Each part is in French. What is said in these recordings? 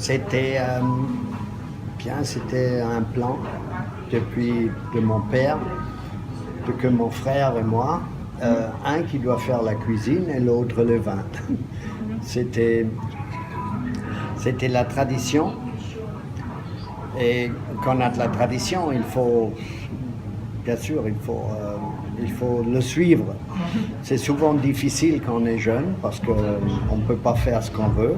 C'était c'était un plan depuis de mon père, que mon frère et moi, un qui doit faire la cuisine et l'autre le vin. C'était la tradition. Et quand on a de la tradition, il faut, bien sûr, il faut le suivre. C'est souvent difficile quand on est jeune parce qu'on ne peut pas faire ce qu'on veut.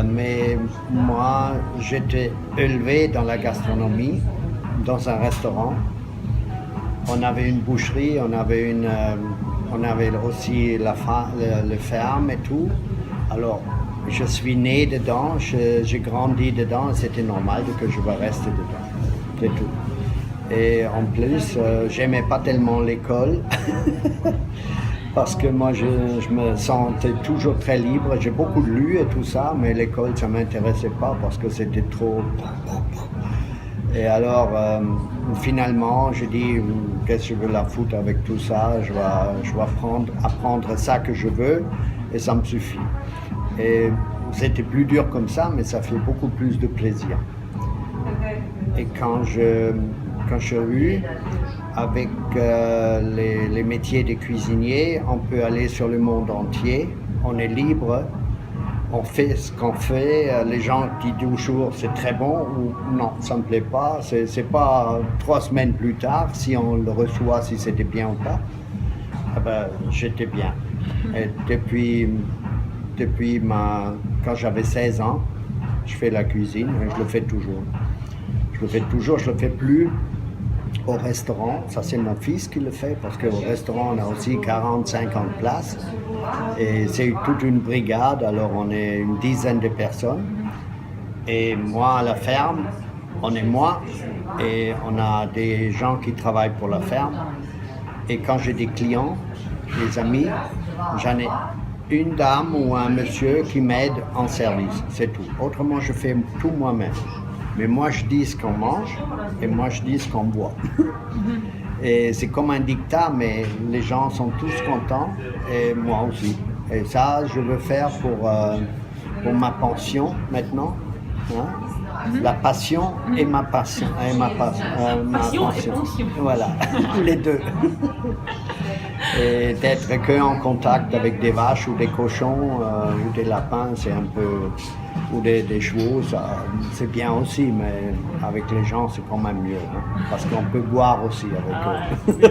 Mais moi, j'étais élevé dans la gastronomie, dans un restaurant. On avait une boucherie, on avait aussi le ferme et tout. Alors, je suis né dedans, j'ai grandi dedans, et c'était normal que je vais rester dedans. C'est tout. Et en plus, j'aimais pas tellement l'école. Parce que moi, je me sentais toujours très libre. J'ai beaucoup lu et tout ça, mais l'école, ça ne m'intéressait pas parce que c'était trop... Et alors, finalement, j'ai dit, qu'est-ce que je veux la foutre avec tout ça? Je vais apprendre ça que je veux et ça me suffit. Et c'était plus dur comme ça, mais ça fait beaucoup plus de plaisir. Et quand j'ai eu, avec les métiers de cuisinier, on peut aller sur le monde entier, on est libre, on fait ce qu'on fait, les gens qui disent toujours c'est très bon ou non, ça ne me plaît pas, c'est pas 3 semaines plus tard, si on le reçoit, si c'était bien ou pas, eh ben, j'étais bien. Et depuis quand j'avais 16 ans, je fais la cuisine et je le fais toujours. Je le fais plus au restaurant, ça c'est mon fils qui le fait parce qu'au restaurant on a aussi 40-50 places et c'est toute une brigade, alors on est une dizaine de personnes et moi à la ferme, on est moi et on a des gens qui travaillent pour la ferme et quand j'ai des clients, des amis, j'en ai une dame ou un monsieur qui m'aide en service, c'est tout. Autrement je fais tout moi-même. Mais moi, je dis ce qu'on mange et moi, je dis ce qu'on boit. Et c'est comme un dictat, mais les gens sont tous contents et moi aussi. Et ça, je veux faire pour ma pension maintenant. Hein? La passion et ma passion. Ma pension. Voilà, les deux. Et d'être qu'en contact avec des vaches ou des cochons ou des lapins, c'est un peu... ou des chevaux, c'est bien aussi, mais avec les gens, c'est quand même mieux, hein, parce qu'on peut boire aussi avec eux.